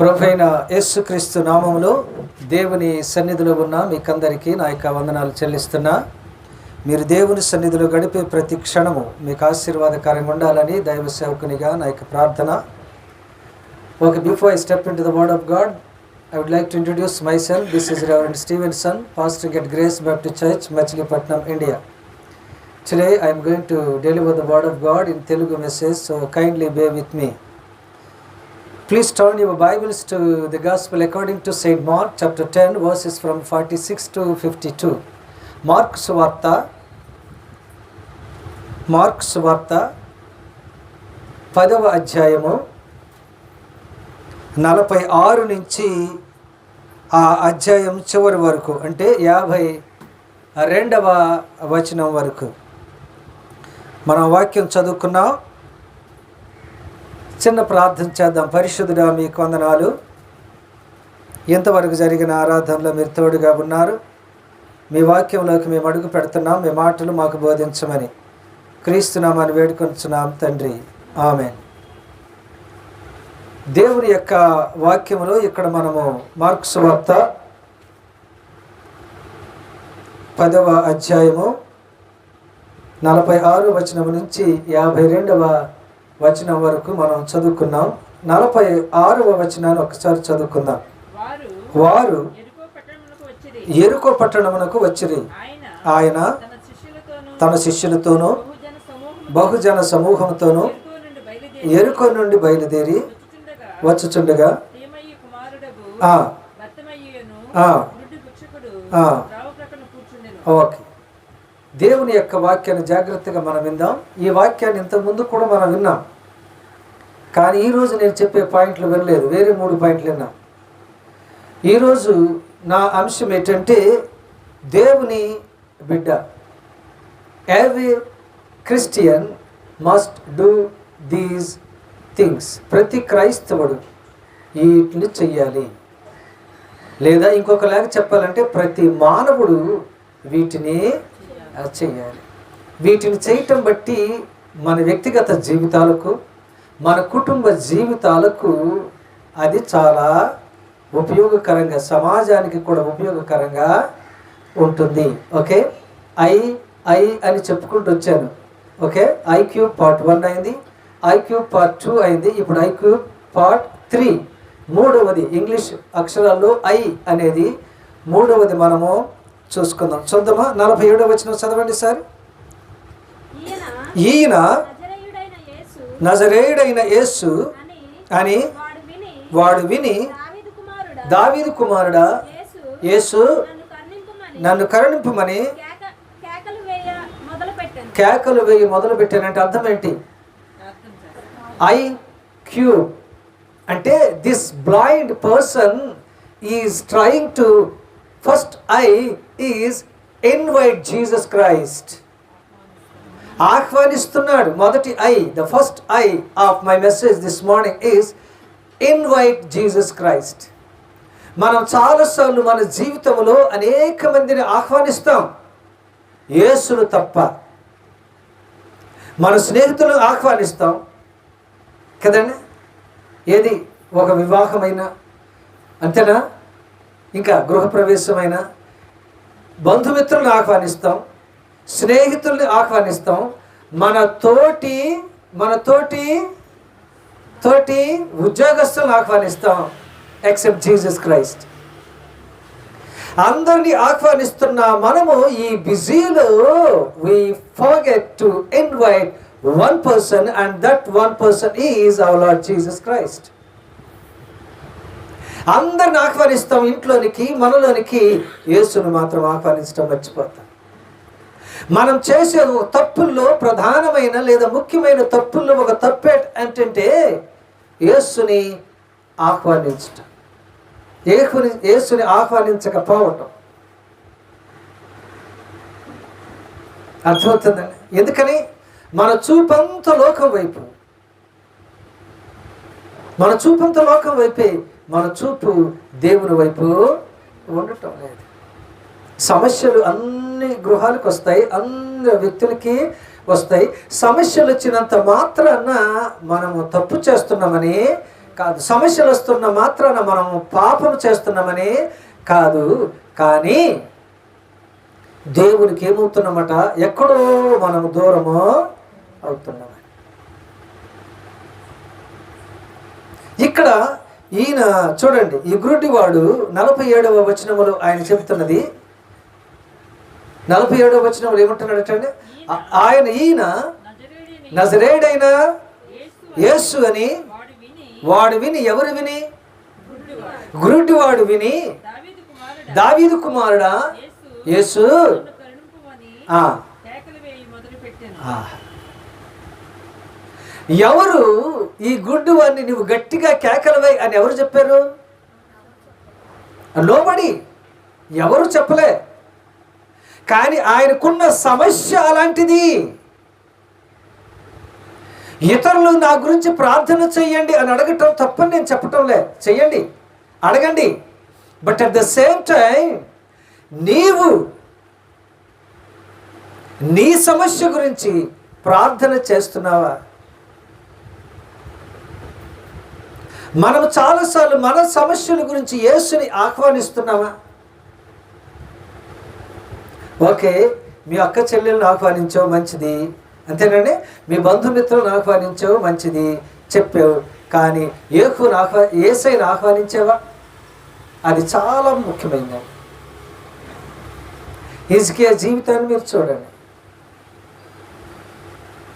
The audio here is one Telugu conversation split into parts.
ప్రభువైన యేసుక్రీస్తు నామములో దేవుని సన్నిధిలో ఉన్న మీకందరికీ నా యొక్క వందనాలు చెల్లిస్తున్నా. మీరు దేవుని సన్నిధిలో గడిపే ప్రతి క్షణము మీకు ఆశీర్వాదకరంగా ఉండాలని దైవ సేవకునిగా నా యొక్క ప్రార్థన. Okay, before I step into the word of God, I would like to introduce myself. This is Reverend Stevenson, pastor at Grace Baptist Church, Machilipatnam, India. Today I am going to deliver the word of God in Telugu message, so kindly bear with me. Please turn your Bibles to the Gospel according to St. Mark chapter 10 verses from 46 to 52. Mark సువార్త 10వ అధ్యాయము 46 నుంచి ఆ అధ్యాయం చివరి వరకు, అంటే 52వ వచనం వరకు మనం వాక్యం చదువుకున్నాం. చిన్న ప్రార్థన చేద్దాం. పరిశుద్ధుడా, మీకు వందనాలు. ఇంతవరకు జరిగిన ఆరాధనలో మీరు తోడుగా ఉన్నారు. మీ వాక్యంలోకి మేము అడుగు పెడుతున్నాం. మీ మాటలు మాకు బోధించమని క్రీస్తునామని వేడుకొంచున్నాం తండ్రి, ఆమేన్. దేవుని యొక్క వాక్యములో ఇక్కడ మనము మార్కు సువార్త 10వ అధ్యాయము 46 వచనం నుంచి 52వ వచనం వరకు మనం చదువుకున్నాం. 46వ వచనాన్ని ఒకసారి చదువుకుందాం. వారు యెరికో పట్టణమునకు వచ్చిరి. ఆయన తన శిష్యులతోనూ బహుజన సమూహంతోనూ యెరికో నుండి బయలుదేరి వచ్చుచుండగా ఓకే, దేవుని యొక్క వాక్యాన్ని జాగ్రత్తగా మనం విందాం. ఈ వాక్యాన్ని ఇంతకుముందు కూడా మనం విన్నాం, కానీ ఈరోజు నేను చెప్పే పాయింట్లు వినలేదు, వేరే 3 పాయింట్లు విన్నాం. ఈరోజు నా అంశం ఏంటంటే, దేవుని బిడ్డ, every Christian must do these things. ప్రతి క్రైస్తవుడు వీటిని చెయ్యాలి, లేదా ఇంకొకలాగా చెప్పాలంటే ప్రతి మానవుడు వీటిని చేయాలి. వీటిని చేయటం బట్టి మన వ్యక్తిగత జీవితాలకు, మన కుటుంబ జీవితాలకు అది చాలా ఉపయోగకరంగా, సమాజానికి కూడా ఉపయోగకరంగా ఉంటుంది. ఓకే, ఐ అని చెప్పుకుంటూ వచ్చాను. ఓకే, ఐక్యూ పార్ట్ 1 అయింది, ఐక్యూ పార్ట్ 2 అయింది, ఇప్పుడు ఐక్యూ పార్ట్ 3 మూడవది. ఇంగ్లీష్ అక్షరాల్లో ఐ అనేది మూడవది మనము చూసుకుందాం. చూద్దామా? 47వ వచనం చదవండి సార్. ఈయన నజరేయుడైన యేసు అని వాడు విని, దావీదు కుమారుడా యేసు, నన్ను కరుణింపుమని కేకలు వేయి మొదలు పెట్టానంటే అర్థం ఏంటి? ఐక్యూ అంటే this blind person is trying to, first I is invite Jesus Christ. ఆహ్వానిస్తున్నాడు. మొదటి I, the first I of my message this morning is invite Jesus Christ. మనం చాలాసార్లు మన జీవితంలో అనేక మందిని ఆహ్వానిస్తాం, యేసును తప్ప. మన స్నేహితులను ఆహ్వానిస్తాం కదండి, ఏది ఒక వివాహమైనా అంతేనా, ఇంకా గృహప్రవేశమైన బంధుమిత్రులను ఆహ్వానిస్తాం, స్నేహితుల్ని ఆహ్వానిస్తాం, మన తోటి ఉద్యోగస్తులను ఆహ్వానిస్తాం, ఎక్సెప్ట్ జీసస్ క్రైస్ట్. అందరినీ ఆహ్వానిస్తున్న మనము ఈ బిజీలో we forget to invite one person, and that one person is our Lord Jesus Christ. అందరిని ఆహ్వానిస్తాం ఇంట్లోనికి, మనలోనికి, యేసును మాత్రం ఆహ్వానించడం మర్చిపోతాం. మనం చేసే తప్పుల్లో ప్రధానమైన లేదా ముఖ్యమైన తప్పుల్లో ఒక తప్పే ఏంటంటే యేసుని ఆహ్వానించటం, యేసుని ఆహ్వానించకపోవటం. అర్థమవుతుందండి? ఎందుకని? మన చూపంతా లోకం వైపు, మన చూపు దేవుని వైపు ఉండటం లేదు. సమస్యలు అన్ని గృహాలకు వస్తాయి, అన్ని వ్యక్తులకి వస్తాయి. సమస్యలు వచ్చినంత మాత్రాన మనము తప్పు చేస్తున్నామని కాదు. సమస్యలు వస్తున్న మాత్రాన మనం పాపం చేస్తున్నామని కాదు, కానీ దేవునికి ఏమవుతున్నామట, ఎక్కడో మనం దూరము అవుతున్నామని. ఇక్కడ ఈయన చూడండి, ఈ గురుడివాడు 47వ వచనములో ఆయన చెబుతున్నది. 47వ వచనంలో ఏమంటున్నాడటండి, ఈయన నజరేయుడైన యేసు అని వాడు విని, ఎవరు విని? గురుడివాడు విని, దావీదు కుమారుడా యేసు, ఎవరు ఈ గుడ్డు వాడిని నువ్వు గట్టిగా కేకలవై అని ఎవరు చెప్పారు? లోబడి ఎవరు చెప్పలే. కానీ ఆయనకున్న సమస్య అలాంటిది. ఇతరులు నా గురించి ప్రార్థన చెయ్యండి అని అడగటం తప్పని నేను చెప్పటంలే, చెయ్యండి, అడగండి. But at the same time నీవు నీ సమస్య గురించి ప్రార్థన చేస్తున్నావా? మనం చాలాసార్లు మన సమస్యల గురించి యేసుని ఆహ్వానిస్తున్నామా? ఓకే, మీ అక్క చెల్లెలను ఆహ్వానించావు, మంచిది, అంతేనండి. మీ బంధుమిత్రులను ఆహ్వానించావు, మంచిది, చెప్పావు. కానీ యేసయ్యను ఆహ్వానించావా? అది చాలా ముఖ్యమైనది. హిజ్కియా జీవితాన్ని మీరు చూడండి.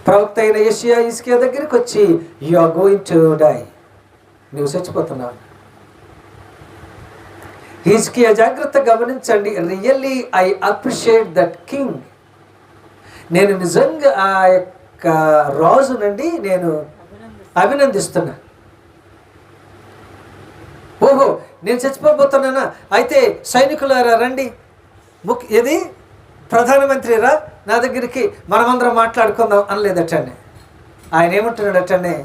ప్రవక్త అయిన యెషయా హిజ్కియా దగ్గరికి వచ్చి, you are going to die, నువ్వు చచ్చిపోతున్నావు. హిజ్కియా జాగ్రత్త గమనించండి. Really I appreciate that king. నేను నిజంగా ఆ యొక్క రాజునండి నేను అభినందిస్తున్నా. ఓహో, నేను చచ్చిపోతున్నానా, అయితే సైనికులారా రండి, ఏది ప్రధానమంత్రి రా నా దగ్గరికి, మనమందరం మాట్లాడుకుందాం అనలేదటండి. ఆయన ఏమంటున్నాడటండి,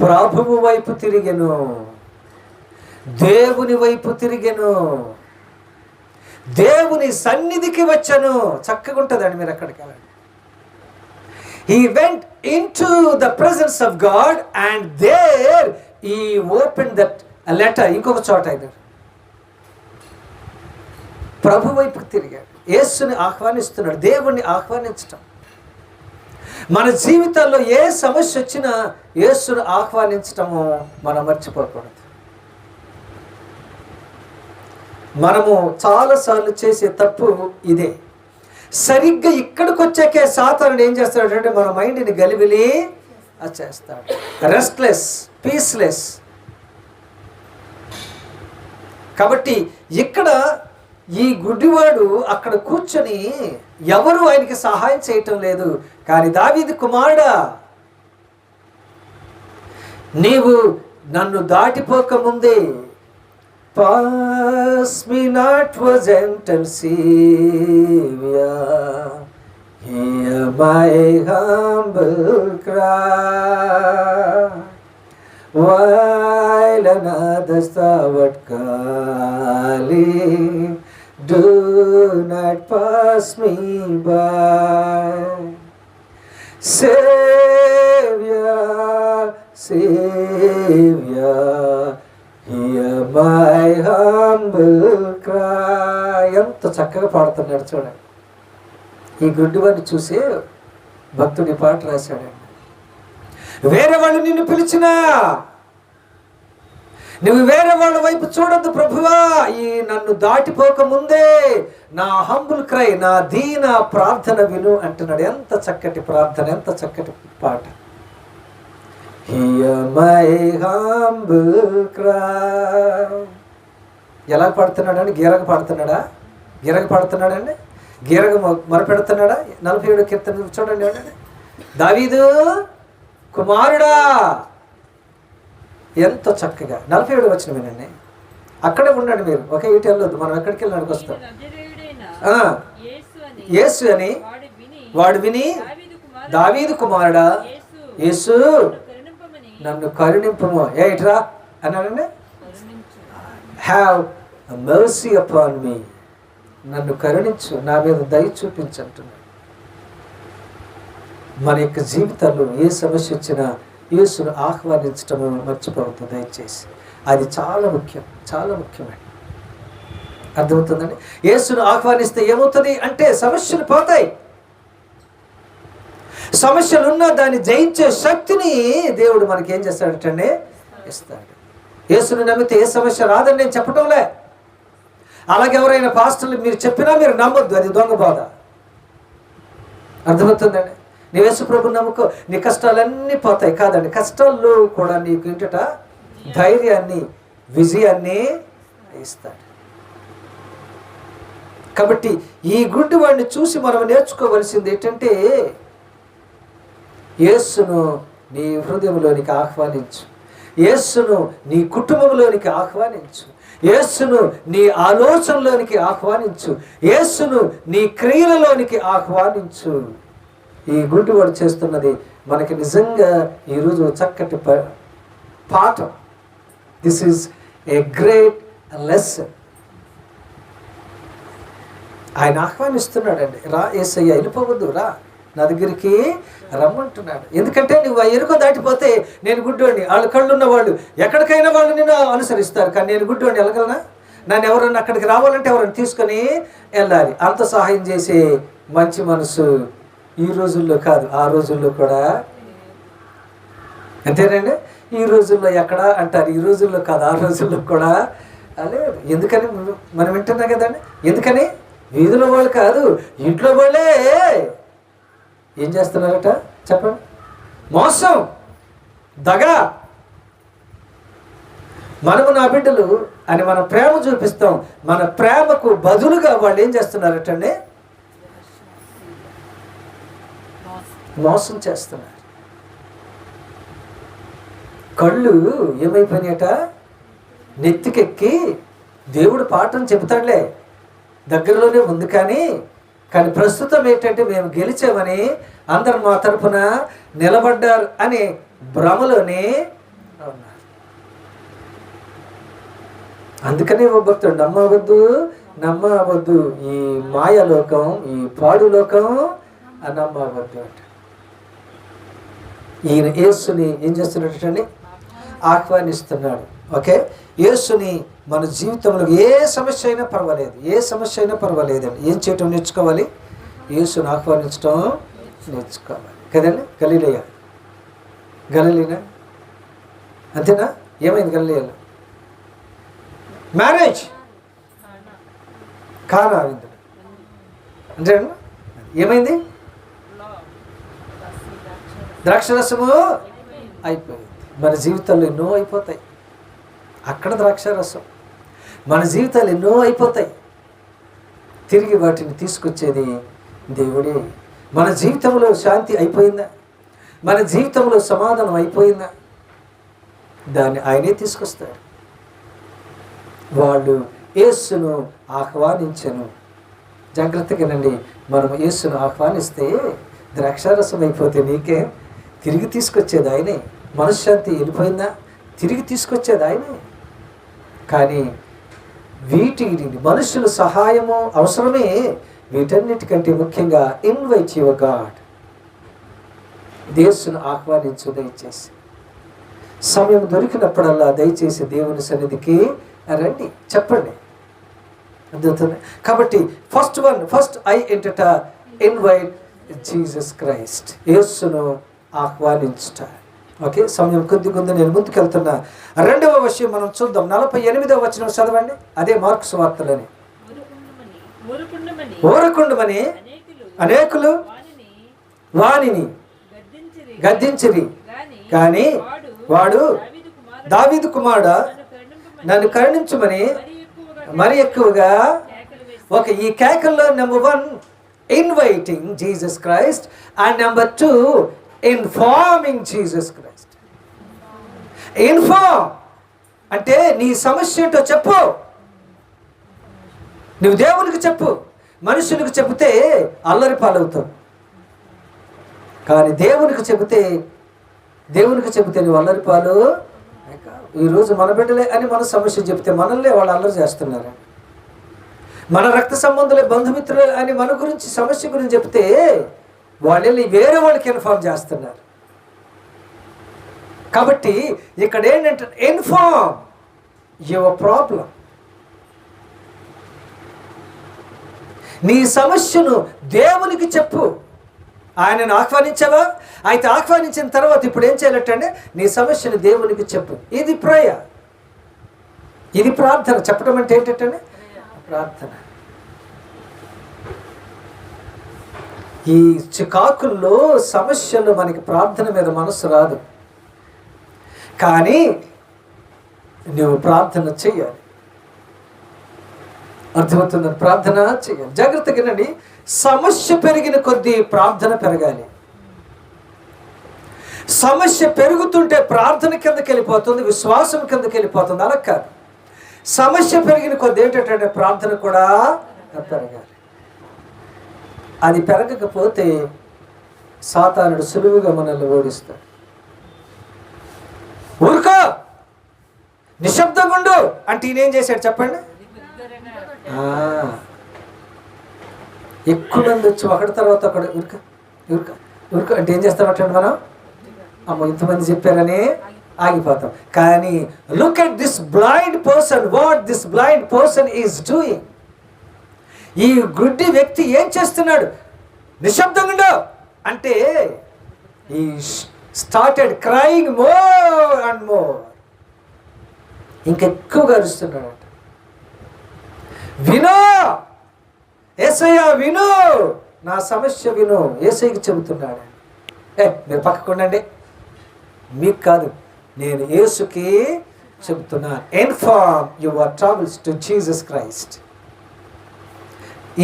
ప్రభువు వైపు తిరిగెను, దేవుని వైపు తిరిగెను, దేవుని సన్నిధికి వచ్చాను. చక్కగా ఉంటుందండి, మీరు అక్కడికి వెళ్ళండి. He went into the presence of God and there he opened that letter. ఇంకొక చోట ఇది ప్రభు వైపు తిరిగాడు, యేసుని ఆహ్వానిస్తున్నాడు. దేవుణ్ణి ఆహ్వానించటం, మన జీవితాల్లో ఏ సమస్య వచ్చినా యేసును ఆహ్వానించటము మనం మర్చిపోకూడదు. మనము చాలాసార్లు చేసే తప్పు ఇదే. సరిగ్గా ఇక్కడికి వచ్చాకే సాతానుడు ఏం చేస్తాడంటే మన మైండ్ని గలిబిలి చేస్తాడు, రెస్ట్లెస్, పీస్లెస్. కాబట్టి ఇక్కడ ఈ గుడ్డివాడు అక్కడ కూర్చొని ఎవరు ఆయనకి సహాయం చేయటం లేదు. కానీ దావీదు కుమారుడా, నీవు నన్ను దాటిపోకముందే, pass me not, O gentle Savior, hear my humble cry, while another's thou calling, do not pass me by. Savior, Savior, hear my humble cry. ఎంత చక్కగా పాడుతున్నాడు చూడండి. ఈ గుడ్డివాడిని చూసి భక్తుడి పాట రాశాడండి. వేరే వాళ్ళు నిన్ను పిలిచినా నువ్వు వేరే వాళ్ళ వైపు చూడొద్దు ప్రభువా, ఈ నన్ను దాటిపోక ముందే నా హంబుల్ క్రై, నా దీన ప్రార్థన విను అంటున్నాడు. ఎంత చక్కటి ప్రార్థన, ఎంత చక్కటి పాట. Hear my humble cry. ఎలా పాడుతున్నాడండి? గీరగ పాడుతున్నాడా? గీరగ పాడుతున్నాడండి, గీరగ మొరపెడుతున్నాడా? 47వ కీర్తన చూడండి. దావీదు కుమారుడా, ఎంతో చక్కగా 47వ వచనం వినండి. అక్కడే ఉండండి మీరు, ఒకే ఇటు వెళ్ళొద్దు, మనం ఎక్కడికి వెళ్ళడానికి వస్తాం. యేసు అని వాడు విని, దావీదు కుమారుడా యేసు నన్ను కరుణింపుము, ఏట్రా అన్నాడండి. హ్యావ్ మెర్సీ అపాన్ మీ, నన్ను కరుణించు, నా మీద దయ చూపించు అంటున్నాడు. మన యొక్క జీవితాల్లో ఏ సమస్య వచ్చినా యేసును ఆహ్వానించటము మర్చిపోవద్దు దయచేసి. అది చాలా ముఖ్యం, చాలా ముఖ్యమండి. అర్థమవుతుందండి? యేసును ఆహ్వానిస్తే ఏమవుతుంది అంటే సమస్యలు పోతాయి. సమస్యలున్నా దాన్ని జయించే శక్తిని దేవుడు మనకి ఏం చేస్తాడటండి? ఇస్తాడు. యేసుని నమ్మితే ఏ సమస్య రాదని నేను చెప్పటంలే. అలాగే ఎవరైనా పాస్టర్లు మీరు చెప్పినా మీరు నమ్మొద్దు, అది దొంగ బోధ. అర్థమవుతుందండి? నీ యేసు ప్రభుని నమ్ముకో, నీ కష్టాలన్నీ పోతాయి. కాదండి, కష్టాల్లో కూడా నీకు ఏంటట ధైర్యాన్ని, విజయాన్ని ఇస్తాడు. కాబట్టి ఈ గుడ్డి వాడిని చూసి మనం నేర్చుకోవలసింది ఏంటంటే, యేసును నీ హృదయంలోనికి ఆహ్వానించు, యేసును నీ కుటుంబంలోనికి ఆహ్వానించు, యేసును నీ ఆలోచనలోనికి ఆహ్వానించు, యేసును నీ క్రియలలోనికి ఆహ్వానించు. ఈ గుడ్డివాడు చేస్తున్నది మనకి నిజంగా ఈరోజు చక్కటి పాఠం. This is a great lesson. ఆయన ఆహ్వానిస్తున్నాడండి, రా యేసయ్య, వెళ్ళిపోవద్దు, రా నా దగ్గరికి రమ్మంటున్నాడు. ఎందుకంటే నువ్వు ఆ ఎరుక దాటిపోతే నేను గుడ్డోడిని, వాళ్ళు కళ్ళున్న వాళ్ళు ఎక్కడికైనా వాళ్ళు నేను అనుసరిస్తారు, కానీ నేను గుడ్డోడిని వెళ్ళగలనా? నన్ను ఎవరన్నా అక్కడికి రావాలంటే ఎవరైనా తీసుకొని వెళ్ళాలి. అంత సహాయం చేసే మంచి మనసు ఈ రోజుల్లో కాదు, ఆ రోజుల్లో కూడా అంతేనండి. ఈ రోజుల్లో ఎక్కడ అంటారు, ఈ రోజుల్లో కాదు, ఆ రోజుల్లో కూడా లేదు. ఎందుకని మనం వింటున్నాం కదండి. ఎందుకని వీధిలో వాళ్ళు కాదు, ఇంట్లో వాళ్ళే ఏం చేస్తున్నారట చెప్పండి? మోసం, దగా. మనము నా బిడ్డలు అని మనం ప్రేమ చూపిస్తాం, మన ప్రేమకు బదులుగా వాళ్ళు ఏం చేస్తున్నారటండి? మోసం చేస్తున్నారు. కళ్ళు ఏమైపోయినాయట? నెత్తికెక్కి దేవుడు పాఠం చెబుతాడులే, దగ్గరలోనే ఉంది, కానీ ప్రస్తుతం ఏంటంటే మేము గెలిచామని అందరు మా తరఫున నిలబడ్డారు అనే భ్రమలోనే ఉన్నారు. అందుకనే ఓ భక్తుడు నమ్మవద్దు, ఈ మాయలోకం, ఈ పాడు లోకం నమ్మవద్దు అంట. ఈయన యేసుని ఏం చేస్తున్నట్టండి? ఆహ్వానిస్తున్నాడు. ఓకే, యేసుని మన జీవితంలో ఏ సమస్య అయినా పర్వాలేదు, ఏ సమస్య అయినా పర్వాలేదండి, ఏం చేయటం నేర్చుకోవాలి? యేసుని ఆహ్వానించడం నేర్చుకోవాలి కదండి. గలిలీనా అంతేనా? ఏమైంది గలిలీలో? మ్యారేజ్ కానా విందు అంటే ఏమైంది? ద్రాక్షరసము అయిపోయింది. మన జీవితాల్లో ఎన్నో అయిపోతాయి. అక్కడ ద్రాక్షరసం, మన జీవితాలు ఎన్నో అయిపోతాయి. తిరిగి వాటిని తీసుకొచ్చేది దేవుడే. మన జీవితంలో శాంతి అయిపోయిందా? మన జీవితంలో సమాధానం అయిపోయిందా? దాన్ని ఆయనే తీసుకొస్తాడు. వాళ్ళు యేసును ఆహ్వానించను. జాగ్రత్తగానండి, మనం యేసును ఆహ్వానిస్తే ద్రాక్షారసం అయిపోతే నీకే తిరిగి తీసుకొచ్చేది ఆయనే. మనశ్శాంతి వెళ్ళిపోయిందా? తిరిగి తీసుకొచ్చేది ఆయనే. కానీ వీటిని మనుషుల సహాయము అవసరమే. వీటన్నిటికంటే ముఖ్యంగా ఇన్వైట్ యువర్ గాడ్, యేసును ఆహ్వానించు. దయచేసి సమయం దొరికినప్పుడల్లా దయచేసి దేవుని సన్నిధికి రండి, చెప్పండి. అర్థమవుతుంది? కాబట్టి ఫస్ట్ ఐ ఎంటట ఇన్వైట్ జీసస్ క్రైస్ట్, యేసును ఆహ్వానించుట. ఓకే, సమయం కొద్దిగా నేను ముందుకెళ్తున్నా. రెండవ విషయం మనం చూద్దాం. 48వ వచనం చదవండి. అదే మార్కు సువార్తలని. ఊరకుండమని అనేకులు వానిని గద్దించిరి, కానీ వాడు దావీదు కుమారుడా నన్ను కరుణించమని మరి ఎక్కువగా ఈ కేకల్లో number 1 inviting Jesus Christ and number 2 informing Jesus Christ. Inform అంటే నీ సమస్య ఏంటో చెప్పు. నువ్వు దేవునికి చెప్పు. మనుషులకు చెబితే అల్లరి పాలవుతావు, కానీ దేవునికి చెబితే నువ్వు అల్లరి పాలు. ఈరోజు మన బిడ్డలే అని మన సమస్య చెప్తే మనల్నే వాళ్ళు అల్లరి చేస్తున్నారు. మన రక్త సంబంధులే, బంధుమిత్రులే అని మన గురించి సమస్య గురించి చెప్తే వాళ్ళు వేరే వాళ్ళకి ఇన్ఫార్మ్ చేస్తున్నారు. కాబట్టి ఇక్కడ ఏంటంటే ఇన్ఫార్మ్ యువర్ ప్రాబ్లం. నీ సమస్యను దేవునికి చెప్పు. ఆయనను ఆహ్వానించావా? అయితే ఆహ్వానించిన తర్వాత ఇప్పుడు ఏం చేయాలంటే నీ సమస్యను దేవునికి చెప్పు. ఇది ప్రేయర్, ఇది ప్రార్థన. చెప్పడం అంటే ఏంటంటే ప్రార్థన. ఈ చికాకుల్లో సమస్యలు మనకి ప్రార్థన మీద మనసు రాదు, కానీ నువ్వు ప్రార్థన చెయ్యాలి. అర్థమవుతుందని ప్రార్థన చేయాలి. జాగ్రత్తగా వినండి. సమస్య పెరిగిన కొద్దీ ప్రార్థన పెరగాలి. సమస్య పెరుగుతుంటే ప్రార్థన కిందకి వెళ్ళిపోతుంది, విశ్వాసం కిందకి వెళ్ళిపోతుంది. అలా కాదు, సమస్య పెరిగిన కొద్దీ ఏంటంటే ప్రార్థన కూడా పెరగాలి. అది పెరగకపోతే సాతానుడు సులువుగా మనల్ని ఓడిస్తాడు. ఊరుకో, నిశ్శబ్దంగా ఉండు అంటే ఈయనేం చేశాడు చెప్పండి? ఎక్కువ మంది వచ్చి ఒకటి తర్వాత ఒకటి ఉరక ఉరక ఉరక అంటే ఏం చేస్తామంటే మనం అమ్మ ఇంతమంది చెప్పారని ఆగిపోతాం. కానీ look at this blind person, what this blind person is doing. ఈ గుడ్డి వ్యక్తి ఏం చేస్తున్నాడు? నిశ్శబ్దంగా ఉండు అంటే ఈ started crying more and more. ఇంకెక్కువగా అరుస్తున్నాడు. విను యేసయ్య, విను నా సమస్య విను. యేసయ్యకి చెబుతున్నాడు. మీరు పక్కకు ఉండండి, మీకు కాదు, నేను యేసుకి చెబుతున్నాను. Inform your troubles to Jesus Christ.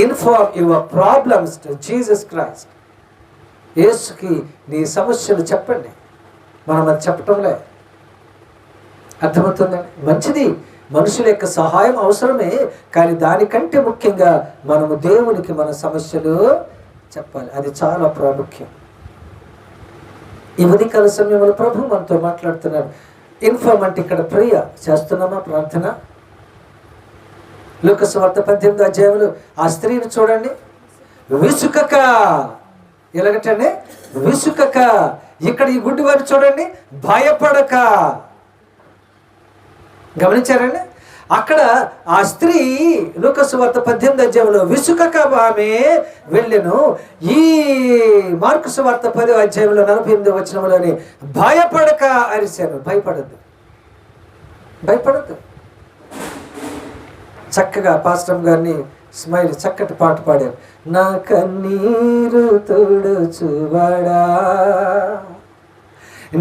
Inform your problems to Jesus Christ. యేసుకి నీ సమస్యలు చెప్పండి. మనం అది చెప్పటంలే. అర్థమవుతుందండి? మంచిది, మనుషుల యొక్క సహాయం అవసరమే, కానీ దానికంటే ముఖ్యంగా మనము దేవునికి మన సమస్యలు చెప్పాలి. అది చాలా ప్రాముఖ్యం. ఈ ఉదయకాల సమయంలో ప్రభు మనతో మాట్లాడుతున్నారు. ఇన్ఫార్మ్ అంటే ఇక్కడ ప్రేయ చేస్తున్నామా? ప్రార్థన. లూకా సువార్త 18వ అధ్యాయంలో ఆ స్త్రీని చూడండి. విసుకక, ఎలాగంటే విసుకక. ఇక్కడ ఈ గుడ్డి వారిని చూడండి, భయపడక. గమనించారండి? అక్కడ ఆ స్త్రీ లూకా సువార్త 18వ అధ్యాయంలో విసుకక ఆమె వెళ్ళెను. ఈ మార్కు సువార్త 10వ అధ్యాయంలో 48వ వచనంలోని భయపడక అరిశాను. భయపడద్దు, భయపడద్దు. చక్కగా పాస్టర్ గారిని స్మైల్ చక్కటి పాట పాడారు. నా కన్నీరు తుడుచువాడా,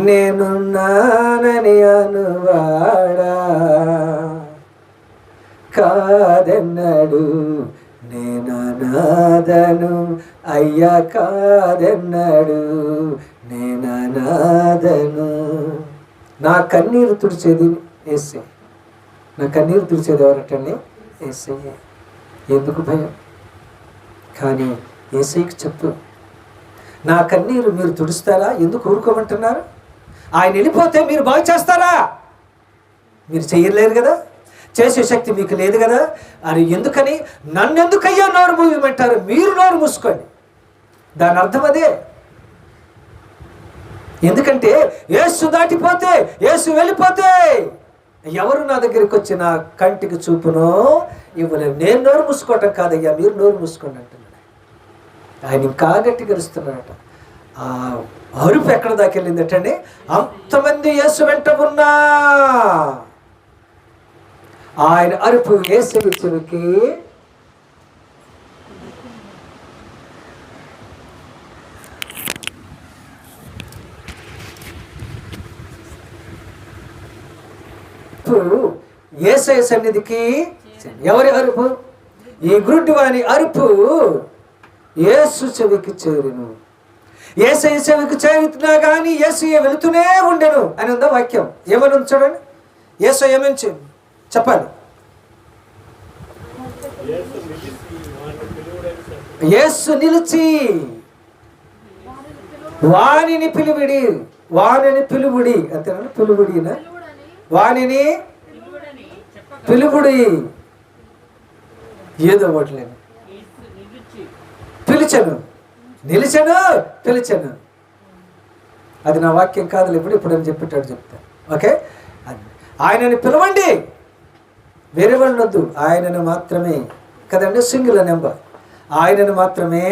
నేను నానని అనువాడా, కాదన్నాడు నేననాదను, అయ్యా కాదన్నాడు నేననాదను. నా కన్నీరు తుడిచేది యేసే. నా కన్నీరు తుడిచేది ఎవరటండి? యేసయ్య. ఎందుకు భయం? కానీ యేసయ్యకి చెప్పు. నా కన్నీరు మీరు తుడుస్తారా? ఎందుకు ఊరుకోమంటున్నారు? ఆయన వెళ్ళిపోతే మీరు బాగు చేస్తారా? మీరు చేయలేరు కదా, చేసే శక్తి మీకు లేదు కదా. అని ఎందుకని నన్నెందుకయ్యా నోరు మూయమంటారు? మీరు నోరు మూసుకోండి. దాని అర్థం అదే. ఎందుకంటే యేసు దాటిపోతే, యేసు వెళ్ళిపోతే ఎవరు నా దగ్గరికి వచ్చి నా కంటికి చూపునో ఇవ్వలేరు. నేను నోరు మూసుకోవటం కాదయ్యా, మీరు నోరు మూసుకోండి అంటున్నాడు. ఆయన ఇంకా గట్టిగా అరుస్తున్నాడట. ఆ అరుపు ఎక్కడ దాకా వెళ్ళిందటండి? అంతమంది యేసు వెంట ఉన్నా ఆయన అరుపు యేసు చెవికి యేసయ్య సన్నిధికి. ఎవరి అరుపు? ఈ గుడ్డి వాని అరుపు యేసు చెవికి చేరును. యేసయ్య చెవికి చేరుతున్నా కానీ యేసయ్య వెళుతూనే ఉండెను అని ఉందా వాక్యం? ఏమని ఉంది చూడండి. యేసయ్య ఏమని చెప్పాలి? యేసు నిలిచి వానిని పిలువిడి, వానిని పిలువుడి. అంతేనా? పిలువుడినా? వానిని పిలువుడి. ఏదో ఒకట్లేదు. పిలిచను, నిలిచను, పిలిచను. అది నా వాక్యం కాదు, ఇప్పుడు అని చెప్పేటాడు చెప్తాను. ఓకే, అది ఆయనని పిలవండి, వేరే వాళ్ళు వద్దు, ఆయనను మాత్రమే కదండి, సింగిల్ నెంబర్, ఆయనను మాత్రమే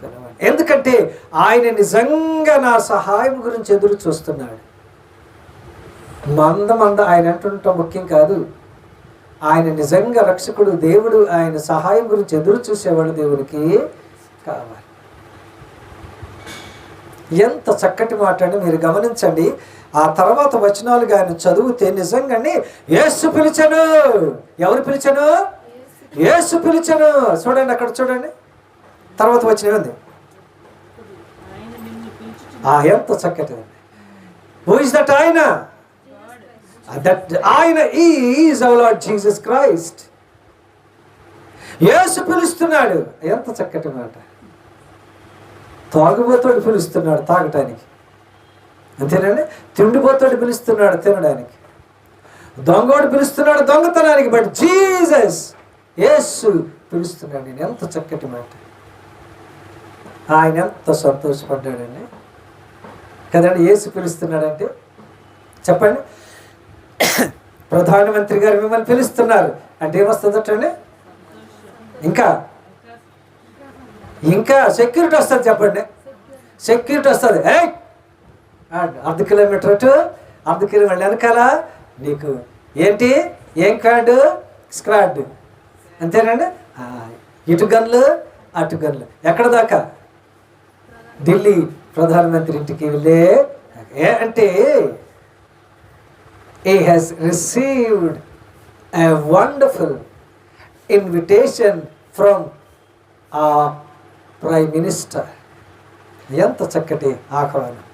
పిలవండి. ఎందుకంటే ఆయన నిజంగా నా సహాయం గురించి ఎదురు చూస్తున్నాడు. మంద ఆయన అంటుంటాం ముఖ్యం కాదు, ఆయన నిజంగా రక్షకుడు దేవుడు, ఆయన సహాయం గురించి ఎదురు చూసేవాడు దేవుడికి కావాలి. ఎంత చక్కటి మాట అండి, మీరు గమనించండి. ఆ తర్వాత వచనాలు ఆయన చదివితే నిజంగానే యేసు పిలిచాను. ఎవరు పిలిచాను? యేసు పిలిచాను. చూడండి అక్కడ చూడండి, తర్వాత వచనం ఉంది. ఎంత చక్కటి, హూ ఇస్ దట్ ఆయన? ఆయన is our Lord Jesus Christ. యేసు పిలుస్తున్నాడు. ఎంత చక్కటి మాట. తాగుబోతోడు పిలుస్తున్నాడు తాగటానికి, అంతేనండి. తిండిపోతోడు పిలుస్తున్నాడు తినడానికి, దొంగోడు పిలుస్తున్నాడు దొంగతనానికి. బట్ జీసస్, యేసు పిలుస్తున్నాడు. నేను ఎంత చక్కటి మాట. ఆయన ఎంత సంతోషపడ్డాడండి కదండి. యేసు పిలుస్తున్నాడంటే చెప్పండి, ప్రధానమంత్రి గారు మిమ్మల్ని పిలుస్తున్నారు అంటే ఏమొస్తుందటండి? ఇంకా ఇంకా సెక్యూరిటీ వస్తుంది. చెప్పండి, సెక్యూరిటీ వస్తుంది. అర్ధ కిలోమీటర్ అటు, అర్ధ కిలోమీటర్ వెనకాల నీకు ఏంటి, ఏం కార్డు? స్క్వాడ్, అంతేనండి. ఇటు గన్లు అటు గన్లు. ఎక్కడ దాకా? ఢిల్లీ ప్రధానమంత్రి ఇంటికి వెళ్ళే. అంటే he has received a wonderful invitation from our prime minister. ఎంత చక్కటి ఆహ్వానం.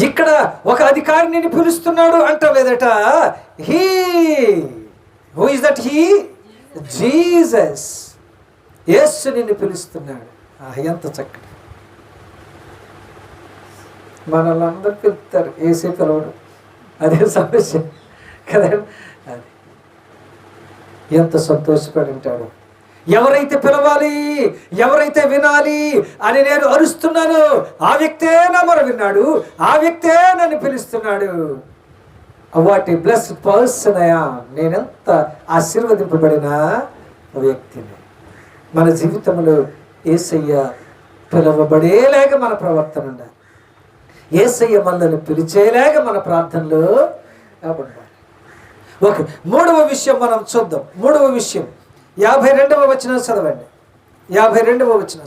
ఇక్కడ ఒక అధికారి నిన్ను పిలుస్తున్నాడు అంటలేదట. Who is that? He, Jesus. యేసు నిన్ను పిలుస్తున్నాడు. ఎంత చక్కటి. మనల్ని అందరూ పిలుస్తారు, యేసే పిలవడు. అదే సమస్య కదండి. అది ఎంత సంతోషపడి ఉంటాడు. ఎవరైతే పిలవాలి, ఎవరైతే వినాలి అని నేను అరుస్తున్నాను, ఆ వ్యక్తే నా మొర విన్నాడు, ఆ వ్యక్తే నన్ను పిలుస్తున్నాడు. వాట్ ఏ బ్లెస్డ్ పర్సన్ అయ్యా. నేనెంత ఆశీర్వదింపబడిన వ్యక్తిని. మన జీవితంలో యేసయ్య పిలవబడేలాగా మన ప్రవర్తన ఉండాలి. యేసయ్య మనల్ని పిలిచేలాగా మన ప్రార్థనలో ఉండాలి. ఓకే, మూడవ విషయం మనం చూద్దాం. మూడవ విషయం 52వ వచనం చదవండి. 52వ వచనం.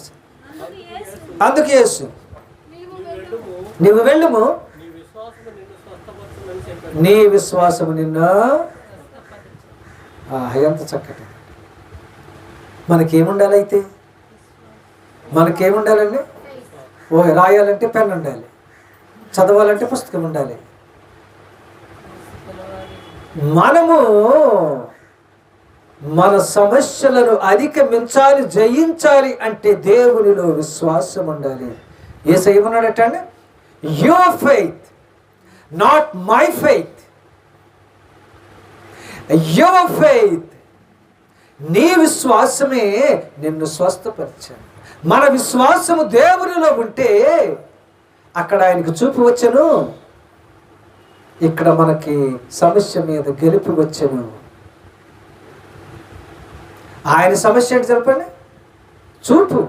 అందుకు యేసు, నీవు వెళ్ళుము, నీ విశ్వాసము నిన్ను. ఎంత చక్కటి. మనకేముండాలి అయితే? మనకేముండాలండి? రాయాలంటే పెన్ ఉండాలి, చదవాలంటే పుస్తకం ఉండాలి. మనము మన సమస్యలను అధిగమించాలి, జయించాలి అంటే దేవునిలో విశ్వాసం ఉండాలి. యేసయ్య ఏమన్నాడట అండి? Your faith, not my faith. Your faith, నీ విశ్వాసమే నిన్ను స్వస్థపరిచాను. మన విశ్వాసము దేవునిలో ఉంటే అక్కడ ఆయనకు చూపు వచ్చను, ఇక్కడ మనకి సమస్య మీద గెలుపు వచ్చను. ఆయన సమస్య ఏంటి చెప్పండి? చూపు.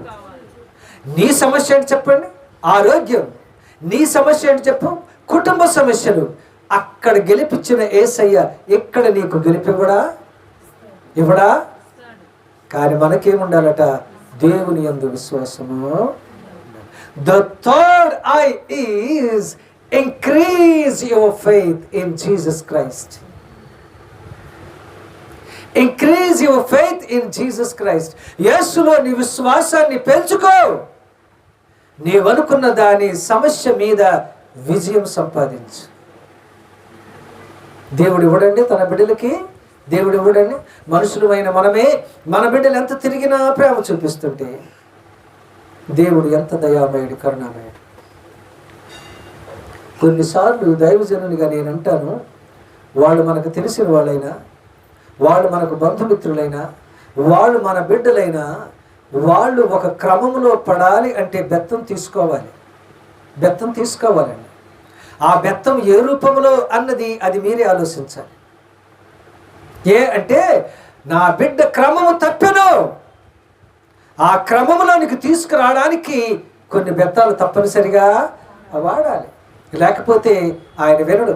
నీ సమస్య ఏంటి చెప్పండి? ఆరోగ్యం. నీ సమస్య ఏంటి చెప్పు? కుటుంబ సమస్యలు. అక్కడ గెలిపించిన యేసయ్య ఇక్కడ నీకు గెలిపివ్వడా? ఇవ్వడా? కానీ మనకేముండాలట? దేవుని యందు విశ్వాసము. The third I is increase your faith in Jesus Christ. Increase your faith in Jesus Christ. యేసులో నీ విశ్వాసాన్ని పెంచుకో. నీవనుకున్న దాని సమస్య మీద విజయం సంపాదించు. దేవుడు ఇవ్వడండి తన బిడ్డలకి. దేవుడు ఇవ్వడండి. మనుషులమైన మనమే మన బిడ్డలు ఎంత తిరిగినా ప్రేమ చూపిస్తుంటే దేవుడు ఎంత దయామయుడు, కరుణామయుడు. కొన్నిసార్లు దైవజనునిగా నేను అంటాను, వాళ్ళు మనకు తెలిసిన వాళ్ళైనా, వాళ్ళు మనకు బంధుమిత్రులైనా, వాళ్ళు మన బిడ్డలైనా, వాళ్ళు ఒక క్రమంలో పడాలి అంటే బెత్తం తీసుకోవాలి. బెత్తం తీసుకోవాలండి. ఆ బెత్తం ఏ రూపంలో అన్నది అది మీరే ఆలోచించాలి. అంటే నా బిడ్డ క్రమము తప్పెను, ఆ క్రమంలోనికి తీసుకురావడానికి కొన్ని బెత్తాలు తప్పనిసరిగా వాడాలి, లేకపోతే ఆయన వినడు.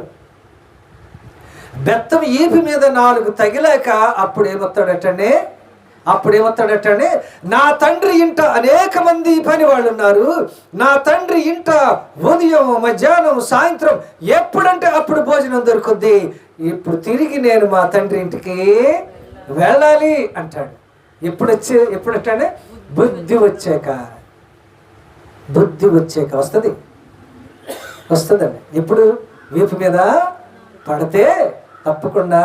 బెత్తం ఈపి మీద 4 తగిలాక అప్పుడేమవుతాడటండి, నా తండ్రి ఇంట అనేక మంది పని వాళ్ళు ఉన్నారు, నా తండ్రి ఇంట ఉదయం మధ్యాహ్నం సాయంత్రం ఎప్పుడంటే అప్పుడు భోజనం దొరుకుద్ది, ఇప్పుడు తిరిగి నేను మా తండ్రి ఇంటికి వెళ్ళాలి అంటాడు. ఎప్పుడంటే బుద్ధి వచ్చాక వస్తుందండి. ఇప్పుడు వీపు మీద పడితే తప్పకుండా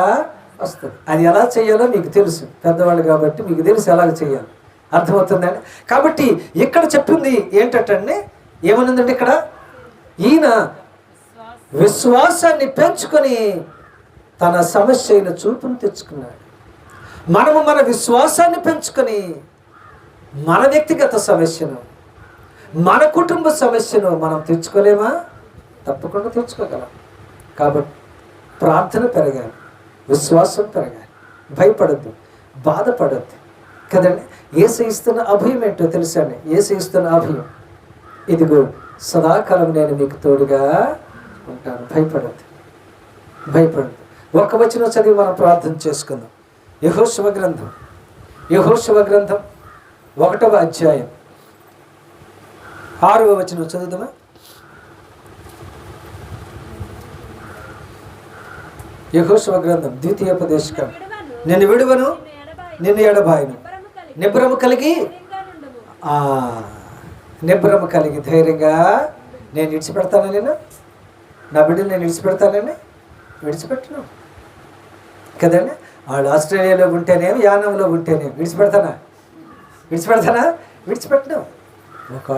వస్తుంది. అది ఎలా చేయాలో మీకు తెలుసు, పెద్దవాళ్ళు కాబట్టి మీకు తెలుసు ఎలాగ చేయాలి, అర్థమవుతుందండి. కాబట్టి ఇక్కడ చెప్పింది ఏంటంటే, ఏమనుందండి ఇక్కడ, ఈయన విశ్వాసాన్ని పెంచుకొని తన సమస్య అయిన చూపును తెచ్చుకున్నాడు. మనము మన విశ్వాసాన్ని పెంచుకొని మన వ్యక్తిగత సమస్యను, మన కుటుంబ సమస్యను మనం తెచ్చుకోలేమా? తప్పకుండా తెచ్చుకోగలం. కాబట్టి ప్రార్థన పెరగాలి, విశ్వాసం పెరగాలి, భయపడద్దు, బాధపడద్దు కదండి. యేసు ఇస్తున్న అభయం ఏంటో తెలుసండి. యేసు ఇస్తున్న అభయం, ఇదిగో సదాకాలం నేను మీకు తోడుగా ఉంటాను, భయపడద్దు. ఒక వచనం చదివి మనం ప్రార్థన చేసుకుందాం. యెహోషువ గ్రంథం 1వ అధ్యాయం 6వ వచనం చదువుదామా. యెహోషువ గ్రంథం 2వ నిన్ను విడువను, నిన్ను ఎడబాయను, నిబ్బరము కలిగి ధైర్యంగా నేను విడిచిపెడతాను, నా బిడ్డను నేను విడిచిపెట్టను కదండి. వాళ్ళు ఆస్ట్రేలియాలో ఉంటేనేమి, యానంలో ఉంటేనేమి విడిచిపెడతానా? విడిచిపెట్టను. ఒక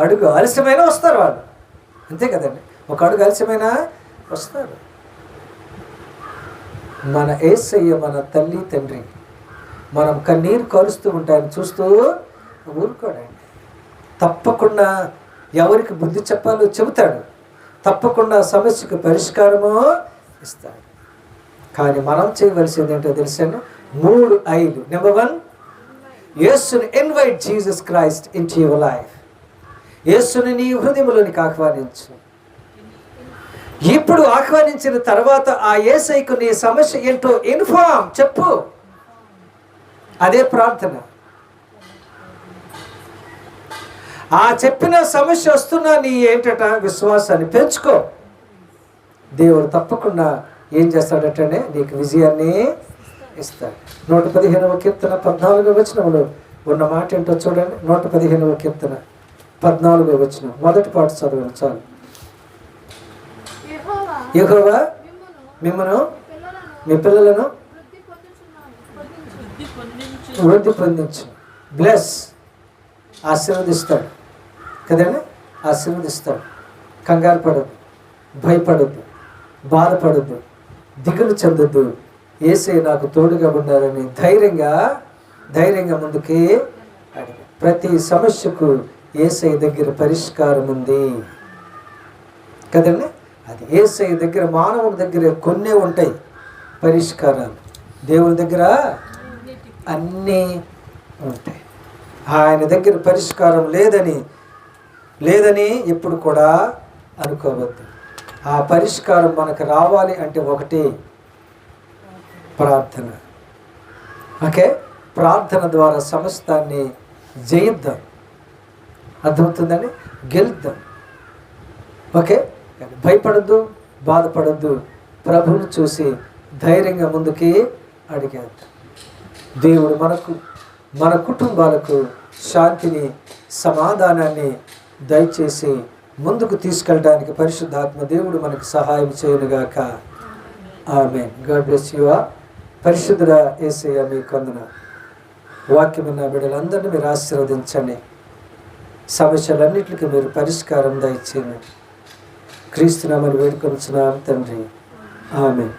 అడుగు ఆలస్యమైనా వస్తారు వాళ్ళు, అంతే కదండి. ఒక అడుగు ఆలస్యమైనా వస్తారు. మన యేసయ్య మన తల్లి తండ్రి మనం కన్నీరు కరుస్తూ ఉంటాయని చూస్తూ ఊరుకోడండి. తప్పకుండా ఎవరికి బుద్ధి చెప్పాలో చెబుతాడు, తప్పకుండా సమస్యకు పరిష్కారము ఇస్తాడు. కానీ మనం చేయవలసింది ఏంటో తెలుసాను, 3 Iలు. నెంబర్ 1, యేసుని invite Jesus Christ in to your life. యేసుని నీ హృదయంలోనికి ఆహ్వానించు. ఇప్పుడు ఆహ్వానించిన తర్వాత ఆ యేసయ్యకు నీ సమస్య ఏంటో ఇన్ఫార్మ్ చెప్పు. అదే ప్రార్థన. ఆ చెప్పిన సమస్య వస్తున్నా నీ విశ్వాసాన్ని పెంచుకో. దేవుడు తప్పకుండా ఏం చేస్తాడటనే నీకు విజయాన్ని ఇస్తాడు. 115వ కీర్తన 14వ వచనంలో ఉన్న మాట ఏంటో చూడండి. 115వ కీర్తన 14వ వచనం మొదటి పాట చదవండి చాలు. యెహోవా మిమ్మును మీ పిల్లలను వృద్ధి పొందించు. బ్లెస్, ఆశీర్వదిస్తాడు కదండి, ఆశీర్వదిస్తాడు. కంగారు పడద్దు, భయపడద్దు, బాధపడద్దు, దిగులు చెందొద్దు. యేసయ్య నాకు తోడుగా ఉన్నారని ధైర్యంగా ముందుకి అడిగి. ప్రతి సమస్యకు యేసయ్య దగ్గర పరిష్కారం ఉంది కదండి. అది యేసయ్య దగ్గర, మానవుని దగ్గర కొన్నే ఉంటాయి పరిష్కారాలు, దేవుని దగ్గర అన్నీ ఉంటాయి. ఆయన దగ్గర పరిష్కారం లేదని ఎప్పుడు కూడా అనుకోవద్దు. ఆ పరిష్కారం మనకు రావాలి అంటే ఒకటి ప్రార్థన. ఓకే, ప్రార్థన ద్వారా సమస్తాన్ని జయిద్దాం. అర్థమవుతుందండి, గెలుద్దాం. ఓకే, భయపడద్దు, బాధపడద్దు, ప్రభువును చూసి ధైర్యంగా ముందుకి అడిగేద్దాం. దేవుడు మన కుటుంబాలకు శాంతిని, సమాధానాన్ని దయచేసి ముందుకు తీసుకెళ్ళడానికి పరిశుద్ధాత్మ దేవుడు మనకు సహాయం చేయనుగాక. ఆమేన్. God bless you all. పరిశుద్ధుడా యేసయ్య మీకు వందనాలు. వాక్యం విన్న బిడ్డలందరినీ మీరు ఆశీర్వదించండి. సమస్యలన్నిటికీ మీరు పరిష్కారం దయచేయండి. క్రీస్తు నామమున వేడుకొనుచున్నాం తండ్రి. ఆమేన్.